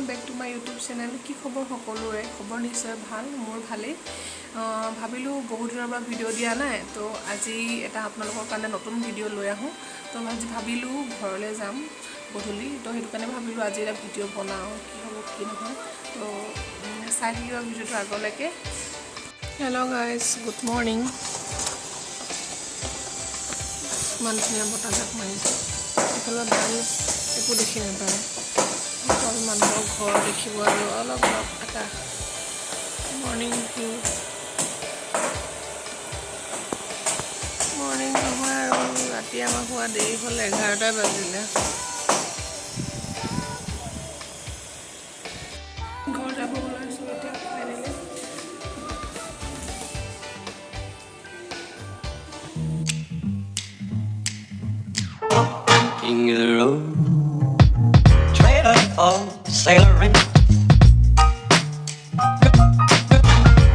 welcome back to my YouTube channel. কি খবৰ সকলোৰে খবৰ নিশ্চয় ভাল মোৰ ভালেই ভাবিলো বহুত দিনৰ পৰা ভিডিও দিয়া নাই তো আজি এটা আপোনালোকৰ কাৰণে নতুন ভিডিও লৈ আহো তো আজি ভাবিলো ঘৰলৈ যাম গধূলি তো হেতু কাৰণে ভাবিলো আজি এটা ভিডিও বনাও কি হ'ব কি নহয় তো চাই থাকিবা ভিডিওটো আগলৈকে Hello guys, good morning. Manthnya botanak maise. Kalau dari aku dekhi nampare. Kalau manthau ghor dekhibo aru olop eta morning view. Morning hoy aru rati amar hua deri hol 11টা bajile. Ghor jabo olaisu eta finally. King of the road, trailer for sailoring.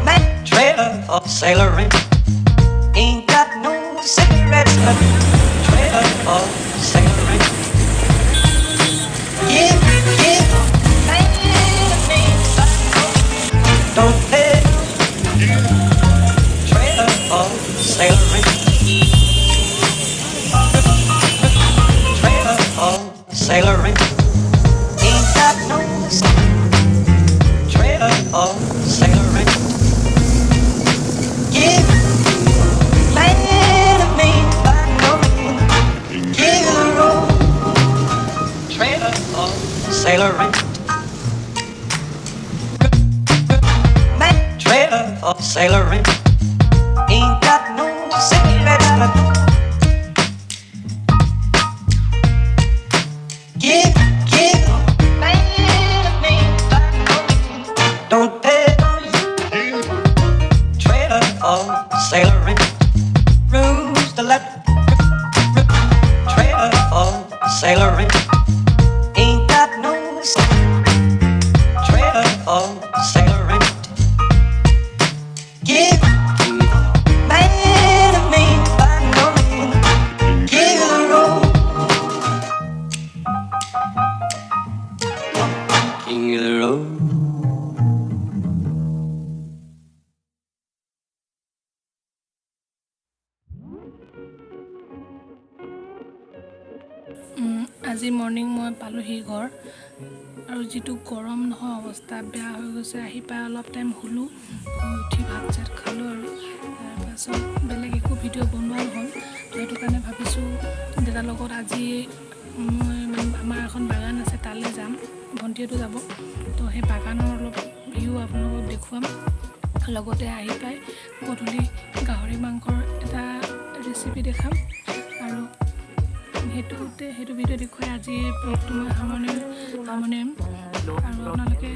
Man, trailer for sailoring. Ain't got no cigarettes, but trailer for sailoring. Give, man, me, don't pay. Trailer for sailoring. Sailoring, ain't got no trailer for sailoring. Give land of me by no means. Give the road trailer for sailoring. Man, trailer for sailoring. Ain't got no cigarettes, but don't pay trailer for sailoring. Rules to let trailer for sailoring. Ain't got no trailer for sailoring. Give man of me by no means. Give the road. King of the road. আজি morning মই পালোহি ঘৰ আৰু যেটো গৰম নহয় অৱস্থা বেয়া হৈ গৈছে আহি পাই অলপ টাইম হুলু উঠি ভাত চাত খালো আৰু তাৰ পাছত বেলেগ একো ভিডিও বনোৱা নহল তো হেতু কাৰণে ভাবিছো দেতাৰ লগত আজি মই আমাৰ এখন বাগান আছে তালে যাম ভন্টিয়েটো যাব তো সেই বাগানৰ অলপ ভিউ আপোনালোকক দেখুৱাম লগতে আহি পাই গধূলি গাহৰি মাংসৰ এটা ৰেচিপি দেখাম আৰু হেতু ভিডিও দেখুৱাই আজি ব্লগটো মই সামৰণি আৰু আপোনালোকে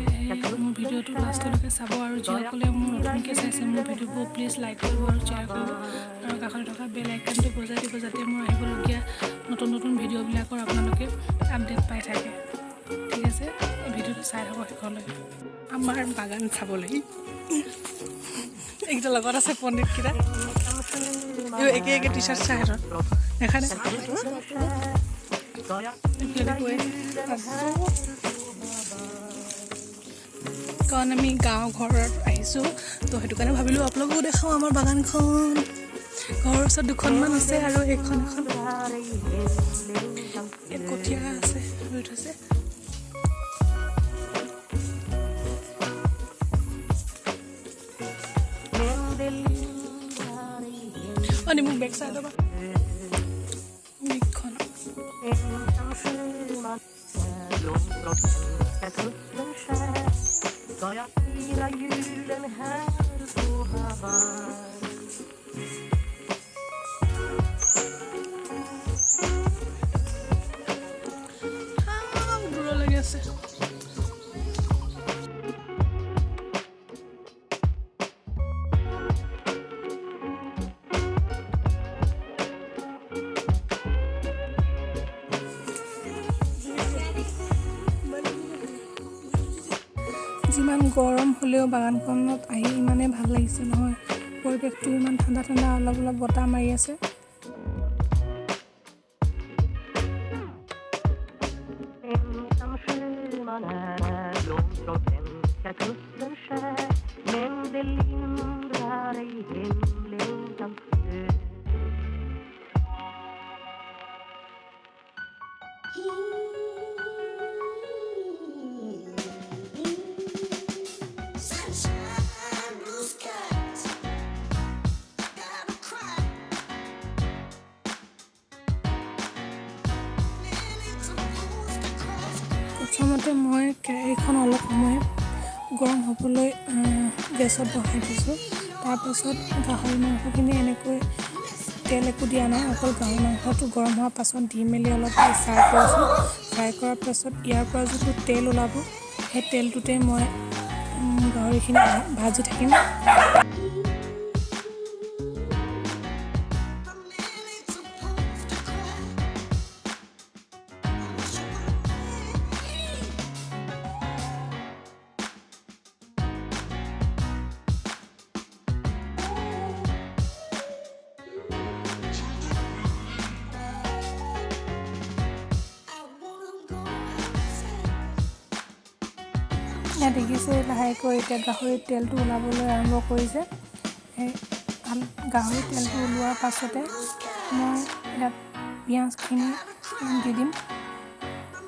মোৰ ভিডিওটো লাষ্টলৈকে চাব আৰু যিসকলে মোৰ নতুনকৈ চাইছে মোৰ ভিডিঅ'বোৰ প্লিজ লাইক কৰিব আৰু শ্বেয়াৰ কৰিব আৰু কাষতে থকা বেল আইকনটো বজাই দিব যাতে মোৰ আহিবলগীয়া নতুন ভিডিঅ'বিলাকৰ আপোনালোকে আপডেট পাই থাকে ঠিক আছে এই ভিডিঅ'টো চাই থাকক শেষলৈকে আমাৰ বাগান চাবলৈ এইকেইটা লগত আছে পণ্ডিতকেইটা একে একে টি চাৰ্ট চাই এখানে কাৰণ আমি গাঁও ঘৰত আহিছোঁ তো সেইটো কাৰণে ভাবিলোঁ আপোনালোকো দেখাওঁ আমাৰ বাগানখন ঘৰৰ ওচৰত দুখনমান আছে আৰু এখন কঠীয়া আছে ৰুই থৈছে अनि मुख बैक साइड होगा मिखन बुरा लगे से যিমান গৰম হলেও বাগানখনত আহি ইমানে ভাল লাগিছে নহয় পৰিবেশটো ইমান ঠাণ্ডা অলপ বতাহ মাৰি আছে långt från svenska kusten skär, men det lindrar ej hemlängtans sjö. Sunshine, blue skies, gotta cry. Minutes of blues to cross. প্ৰথমতে মই কেৰাহীখন অলপ সময় গৰম হ'বলৈ গেছত বহাই দিছোঁ। তাৰপাছত গাহৰি মাংসখিনি এনেকৈ তেল একো দিয়া নাই, অকল গাহৰি মাংসটো গৰম হোৱাৰ পাছত দি মেলি অলপ ফ্ৰাই কৰিছোঁ। ফ্ৰাই কৰাৰ পাছত ইয়াৰ পৰা যিটো তেল ওলাব, সেই তেলটোতে মই গাহৰিখিনি ভাজি থাকিম। Minutes of blues to cry. Wish you ইয়াত দেখিছে লাহেকৈ এতিয়া গাহৰিৰ তেলটো ওলাবলৈ আৰম্ভ কৰিছে। সেই গাহৰিৰ তেলটো ওলোৱাৰ পাছতে মই ইয়াত পিঁয়াজখিনি দি দিম।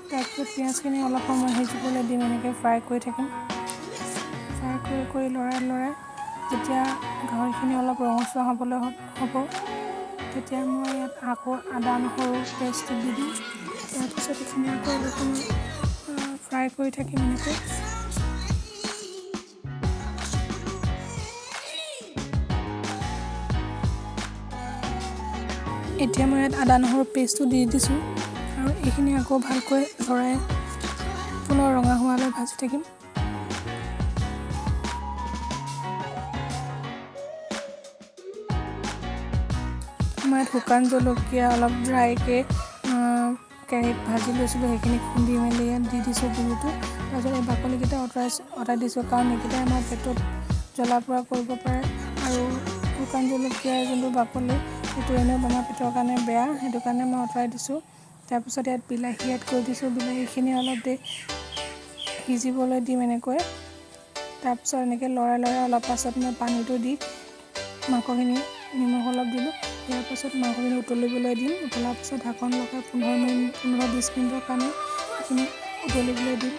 তাৰপিছত পিঁয়াজখিনি অলপ সময় সিজিবলৈ দিম, এনেকৈ ফ্ৰাই কৰি থাকিম। ফ্ৰাই কৰি লৰাই যেতিয়া গাহৰিখিনি অলপ ৰঙচুৱা হ'বলৈ হ'ব, তেতিয়া মই ইয়াত আকৌ আদা নহৰু পেষ্টটো দি দিম। তাৰপিছত এইখিনি আকৌ অলপ সময় ফ্ৰাই কৰি থাকিম এনেকৈ। এতিয়া মই ইয়াত আদা নহৰু পেষ্টটো দি দিছোঁ আৰু এইখিনি আকৌ ভালকৈ লৰাই পুনৰ ৰঙা হোৱালৈ ভাজি থাকিম। মই ইয়াত শুকান জলকীয়া অলপ ড্ৰাইকৈ কেৰাহীত ভাজি লৈছিলোঁ, সেইখিনি খুন্দি মেলি ইয়াত দি দিছোঁ গুড়িটো। তাৰপিছত এই বাকলিকেইটা অঁতাই দিছোঁ, কাৰণ এইকেইটাই আমাৰ পেটত জ্বলা পোৰা কৰিব পাৰে। আৰু শুকান জলকীয়াৰ যোনটো বাকলি, সেইটো এনেও আমাৰ পেটৰ কাৰণে বেয়া, সেইটো কাৰণে মই আঁতৰাই দিছোঁ। তাৰপিছত ইয়াত বিলাহী এড কৰি দিছোঁ, বিলাহীখিনি অলপ দেৰি সিজিবলৈ দিম এনেকৈ। তাৰপিছত এনেকৈ লৰাই অলপ পাছত মই পানীটো দি মাংসখিনি নিমখ অলপ দিলোঁ। ইয়াৰ পাছত মাংসখিনি উতলিবলৈ দিম। উতলাৰ পাছত ঢাকন লগাই 15-20 মিনিটৰ কাৰণে সেইখিনি উতলিবলৈ দিম।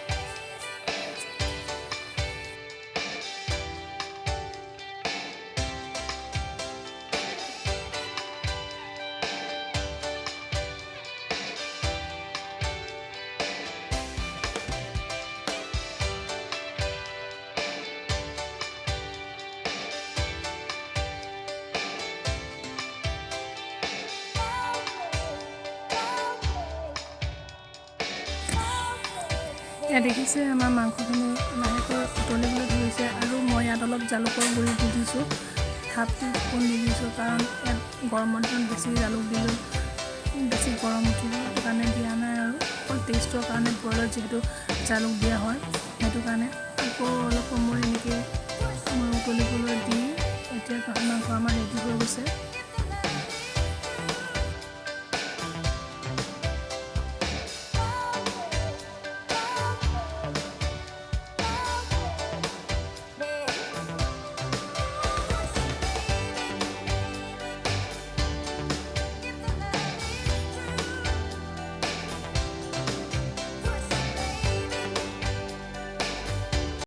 ইয়াত দেখিছে আমাৰ মাংসখিনি লাহেকৈ উতলিবলৈ ধৰিছে, আৰু মই ইয়াত অলপ জালুকৰ গুড়ি দি দিছোঁ, হাফ টিস্পুন দি দিছোঁ, কাৰণ ইয়াত গৰমৰ দিনত বেছি জালুক দিলেও বেছি গৰম উঠিব, সেইটো কাৰণে দিয়া নাই। আৰু অকল টেষ্টৰ কাৰণে বইলত যিহেতু জালুক দিয়া হয়, সেইটো কাৰণে আকৌ অলপ সময় এনেকৈ মই উতলিবলৈ দি এতিয়া গাহৰি মাংস আমাৰ ৰেডি হৈ গৈছে।